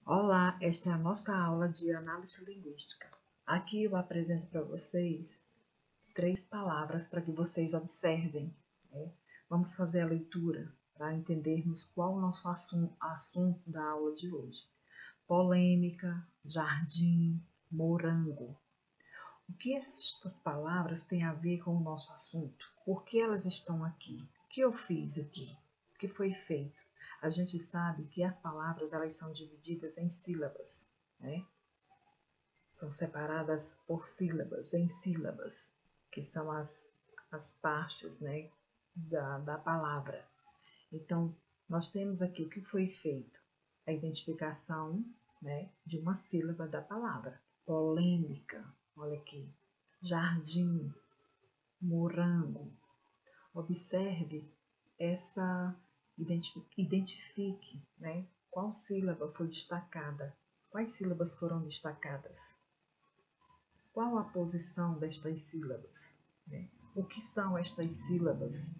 Olá, esta é a nossa aula de análise linguística. Aqui eu apresento para vocês 3 palavras para que vocês observem, né? Vamos fazer a leitura para entendermos qual o nosso assunto da aula de hoje. Polêmica, jardim, morango. O que estas palavras têm a ver com o nosso assunto? Por que elas estão aqui? O que eu fiz aqui? O que foi feito? A gente sabe que as palavras elas são divididas em sílabas, né? São separadas por sílabas, em sílabas, que são as partes, né, da palavra. Então, nós temos aqui o que foi feito, a identificação, né, de uma sílaba da palavra. Polêmica, olha aqui. Jardim, morango. Observe essa, identifique, né, qual sílaba foi destacada, quais sílabas foram destacadas, qual a posição destas sílabas, né? O que são estas sílabas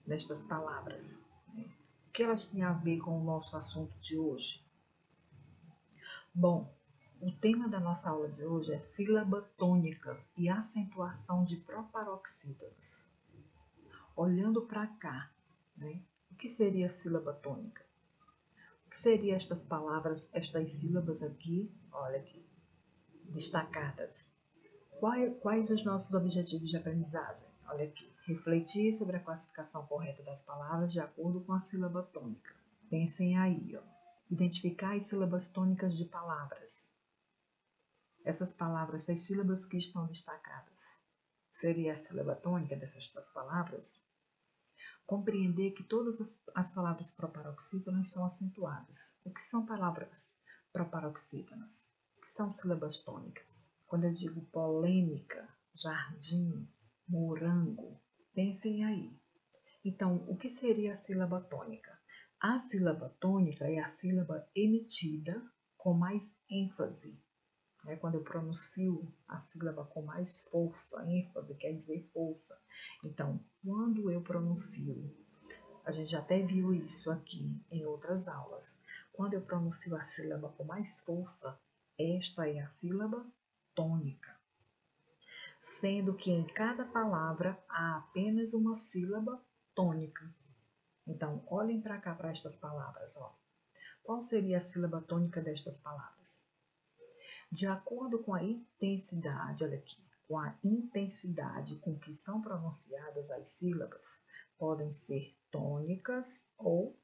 nestas palavras, né? O que elas têm a ver com o nosso assunto de hoje? Bom, o tema da nossa aula de hoje é sílaba tônica e acentuação de proparoxítonas. Olhando para cá, né? O que seria a sílaba tônica? O que seriam estas palavras, estas sílabas aqui, olha aqui, destacadas? Quais os nossos objetivos de aprendizagem? Olha aqui, refletir sobre a classificação correta das palavras de acordo com a sílaba tônica. Pensem aí, ó. Identificar as sílabas tônicas de palavras. Essas palavras, essas sílabas que estão destacadas, seria a sílaba tônica dessas duas palavras? Compreender que todas as palavras proparoxítonas são acentuadas. O que são palavras proparoxítonas? O que são sílabas tônicas? Quando eu digo polêmica, jardim, morango, pensem aí. Então, o que seria a sílaba tônica? A sílaba tônica é a sílaba emitida com mais ênfase. Quando eu pronuncio a sílaba com mais força, ênfase quer dizer força. Então, quando eu pronuncio, a gente já até viu isso aqui em outras aulas. Quando eu pronuncio a sílaba com mais força, esta é a sílaba tônica. Sendo que em cada palavra há apenas uma sílaba tônica. Então, olhem para cá, para estas palavras. Ó. Qual seria a sílaba tônica destas palavras? De acordo com a intensidade, olha aqui, com a intensidade com que são pronunciadas as sílabas, podem ser tônicas ou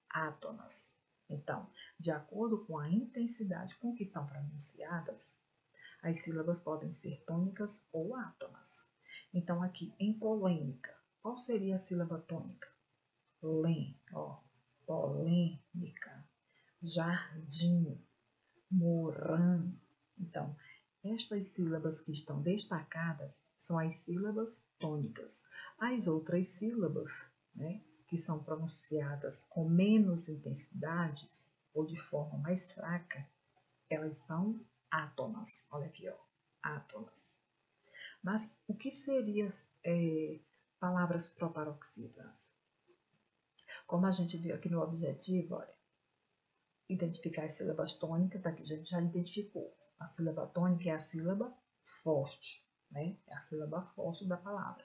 átonas. Então, de acordo com a intensidade com que são pronunciadas, as sílabas podem ser tônicas ou átonas. Então, aqui, em polêmica, qual seria a sílaba tônica? Lém, ó, polêmica, jardim, morango. Então, estas sílabas que estão destacadas são as sílabas tônicas. As outras sílabas, né, que são pronunciadas com menos intensidades ou de forma mais fraca, elas são átonas. Olha aqui, ó, átonas. Mas o que seriam palavras proparoxítonas? Como a gente viu aqui no objetivo, olha, identificar as sílabas tônicas, aqui a gente já identificou. A sílaba tônica é a sílaba forte, né? É a sílaba forte da palavra.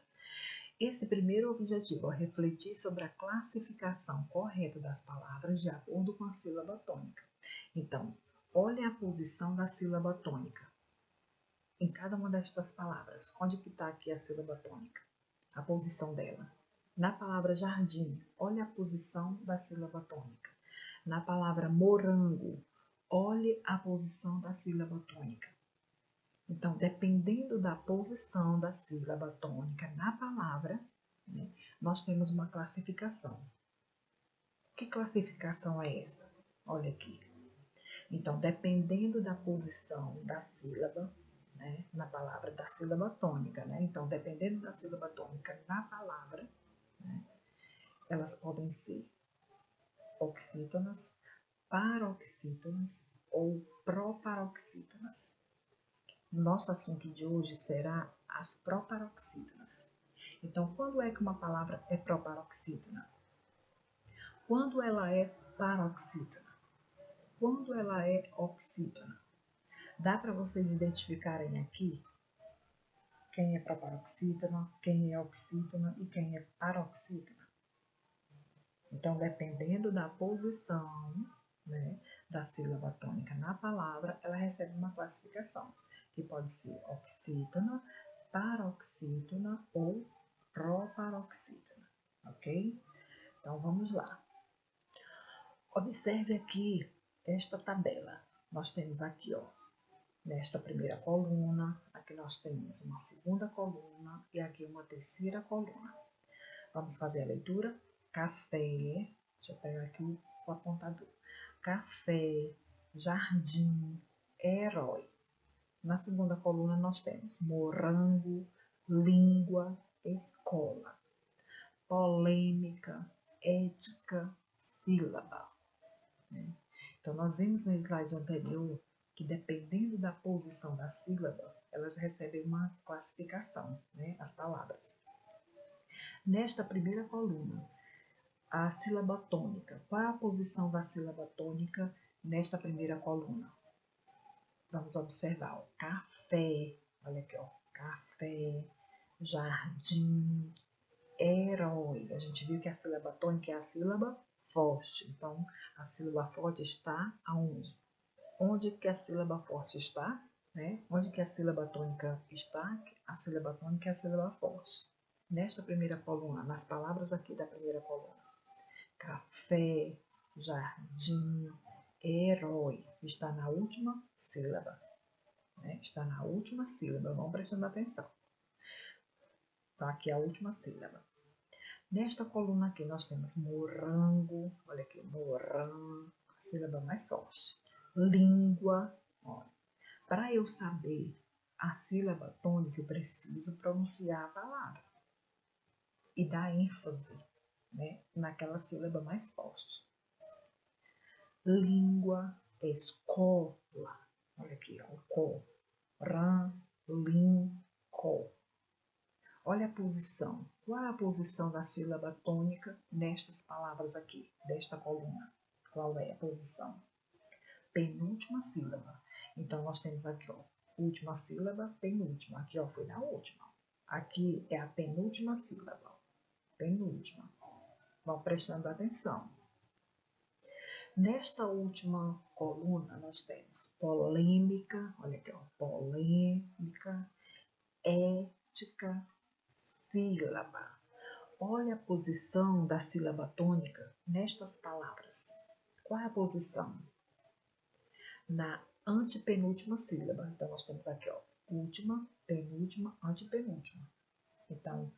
Esse primeiro objetivo é refletir sobre a classificação correta das palavras de acordo com a sílaba tônica. Então, olhe a posição da sílaba tônica em cada uma destas palavras. Onde que está aqui a sílaba tônica? A posição dela. Na palavra jardim, olhe a posição da sílaba tônica. Na palavra morango, olhe a posição da sílaba tônica. Então, dependendo da posição da sílaba tônica na palavra, né, nós temos uma classificação. Que classificação é essa? Olha aqui. Então, dependendo da posição da sílaba, né, na palavra, da sílaba tônica, né? Então, dependendo da sílaba tônica na palavra, né, elas podem ser oxítonas, paroxítonas ou proparoxítonas. Nosso assunto de hoje será as proparoxítonas. Então, quando é que uma palavra é proparoxítona? Quando ela é paroxítona? quando ela é oxítona. Dá para vocês identificarem aqui quem é proparoxítona, quem é oxítona e quem é paroxítona. Então, dependendo da posição, né, da sílaba tônica na palavra, ela recebe uma classificação, que pode ser oxítona, paroxítona ou proparoxítona, ok? Então, vamos lá. Observe aqui esta tabela. Nós temos aqui, ó, nesta primeira coluna, aqui nós temos uma segunda coluna e aqui uma terceira coluna. Vamos fazer a leitura? Café, deixa eu pegar aqui o apontador. Café, jardim, herói. Na segunda coluna nós temos morango, língua, escola, polêmica, ética, sílaba. Então, nós vimos no slide anterior que, dependendo da posição da sílaba, elas recebem uma classificação, né, as palavras. Nesta primeira coluna, a sílaba tônica. Qual é a posição da sílaba tônica nesta primeira coluna? Vamos observar, ó, café, olha aqui, ó, café, jardim, herói. A gente viu que a sílaba tônica é a sílaba forte. Então, a sílaba forte está aonde? Onde que a sílaba forte está? Né? Onde que a sílaba tônica está? A sílaba tônica é a sílaba forte. Nesta primeira coluna, nas palavras aqui da primeira coluna. Café, jardim, herói. Está na última sílaba. Né? Está na última sílaba, vão prestando atenção. Então, aqui é a última sílaba. Nesta coluna aqui nós temos morango, olha aqui, morango, a sílaba mais forte. Língua, olha. Para eu saber a sílaba tônica, eu preciso pronunciar a palavra e dar ênfase, né, naquela sílaba mais forte. Língua, escola, olha aqui, ó, có, ran, lin, có. Olha a posição. Qual é a posição da sílaba tônica nestas palavras aqui, desta coluna? Qual é a posição? Penúltima sílaba. Então, nós temos aqui, ó, última sílaba, penúltima. Aqui, ó, foi na última. Aqui é a penúltima sílaba. Penúltima. Vão prestando atenção. Nesta última coluna, nós temos polêmica, olha aqui, ó, polêmica, ética, sílaba. Olha a posição da sílaba tônica nestas palavras. Qual é a posição? Na antepenúltima sílaba. Então, nós temos aqui, ó, última, penúltima, antepenúltima. Então,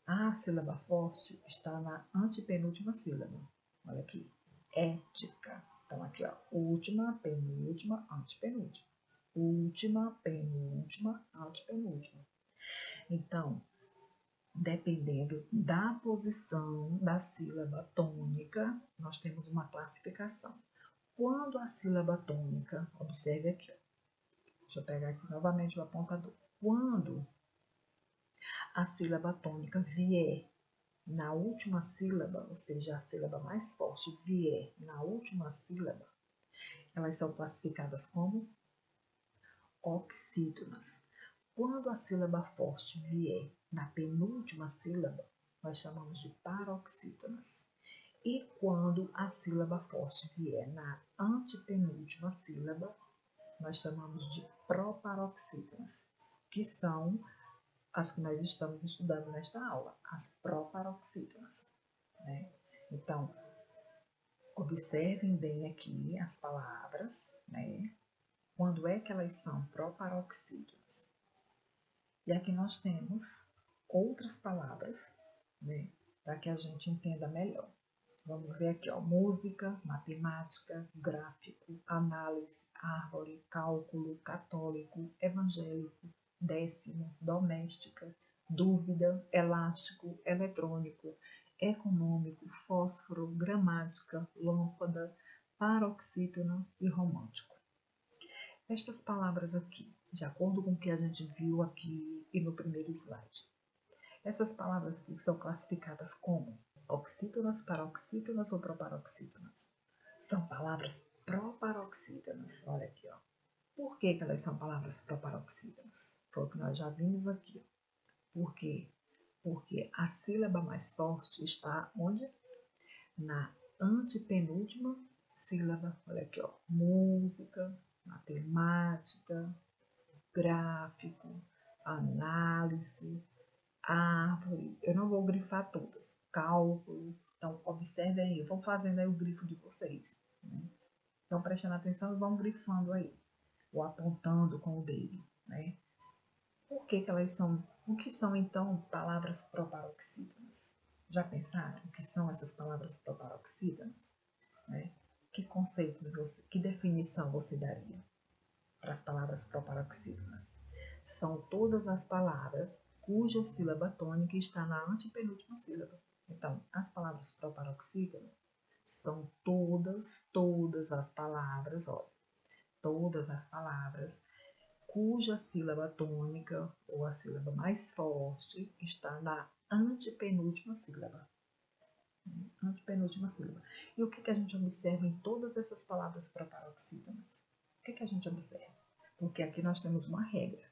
a sílaba forte está na antepenúltima sílaba. Olha aqui, ética. Então, aqui, ó, última, penúltima, antepenúltima. Última, penúltima, antepenúltima. Então, dependendo da posição da sílaba tônica, nós temos uma classificação. Quando a sílaba tônica, observe aqui, ó, deixa eu pegar aqui novamente o apontador. Quando a sílaba tônica vier na última sílaba, ou seja, a sílaba mais forte vier na última sílaba, elas são classificadas como oxítonas. Quando a sílaba forte vier na penúltima sílaba, nós chamamos de paroxítonas. E quando a sílaba forte vier na antepenúltima sílaba, nós chamamos de proparoxítonas, que são as que nós estamos estudando nesta aula, as proparoxítonas, né? Então, observem bem aqui as palavras, né? Quando é que elas são proparoxítonas? E aqui nós temos outras palavras, né, para que a gente entenda melhor. Vamos ver aqui, ó, música, matemática, gráfico, análise, árvore, cálculo, católico, evangélico, décimo, doméstica, dúvida, elástico, eletrônico, econômico, fósforo, gramática, lâmpada, paroxítona e romântico. Estas palavras aqui, de acordo com o que a gente viu aqui e no primeiro slide, essas palavras aqui são classificadas como oxítonas, paroxítonas ou proparoxítonas. São palavras proparoxítonas. Olha aqui, ó. Por que elas são palavras proparoxítonas? Foi o que nós já vimos aqui. Por quê? Porque a sílaba mais forte está onde? Na antepenúltima sílaba. Olha aqui, ó. Música, matemática, gráfico, análise, árvore. Eu não vou grifar todas. Cálculo. Então, observem aí. Vão fazendo aí o grifo de vocês. Né? Então, prestando atenção e vão grifando aí. Ou apontando com o dedo. Né? Por que elas são... O que são, então, palavras proparoxítonas? Já pensaram o que são essas palavras proparoxítonas? Né? Que conceitos você... Que definição você daria para as palavras proparoxítonas? São todas as palavras cuja sílaba tônica está na antepenúltima sílaba. Então, as palavras proparoxítonas são todas as palavras, olha, todas as palavras cuja sílaba tônica, ou a sílaba mais forte, está na antepenúltima sílaba. Antepenúltima sílaba. E o que a gente observa em todas essas palavras proparoxítonas? O que a gente observa? Porque aqui nós temos uma regra,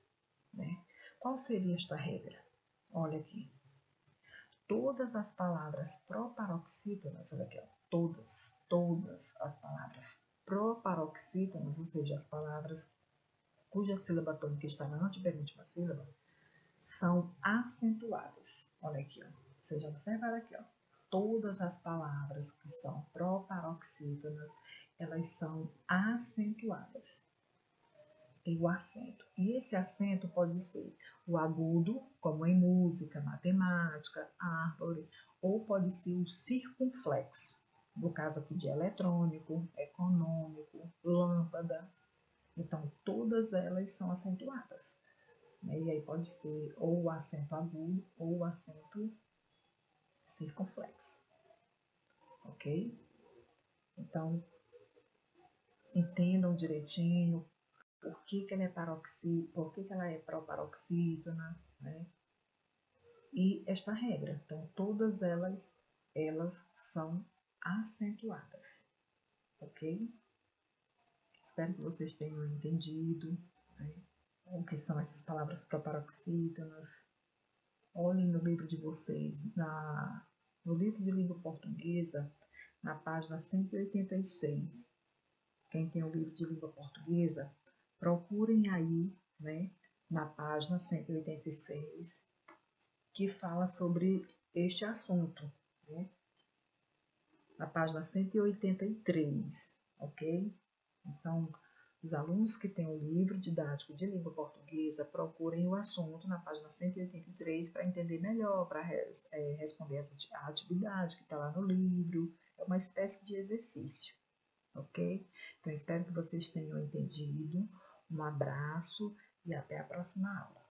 né? Qual seria esta regra? Olha aqui. Todas as palavras proparoxítonas, olha aqui, ó, todas as palavras proparoxítonas, ou seja, as palavras cuja sílaba tônica está na antepenúltima sílaba, são acentuadas. Olha aqui, ó. Vocês já observaram aqui, ó. Todas as palavras que são proparoxítonas, elas são acentuadas. Tem o acento. E esse acento pode ser o agudo, como em música, matemática, árvore, ou pode ser o circunflexo, no caso aqui de eletrônico, econômico, lâmpada. Então, todas elas são acentuadas. Né? E aí pode ser ou o acento agudo ou o acento circunflexo. Ok? Então, entendam direitinho por que ela é por que ela é proparoxítona, né? E esta regra. Então, todas elas são acentuadas. Ok? Espero que vocês tenham entendido, né, o que são essas palavras proparoxítonas. Olhem no livro de vocês, no livro de língua portuguesa, na página 186. Quem tem o livro de língua portuguesa, procurem aí, né, na página 186, que fala sobre este assunto, né? Na página 183, ok? Então, os alunos que têm o livro didático de língua portuguesa, procurem o assunto na página 183 para entender melhor, para responder a atividade que está lá no livro. É uma espécie de exercício, ok? Então, espero que vocês tenham entendido. Um abraço e até a próxima aula.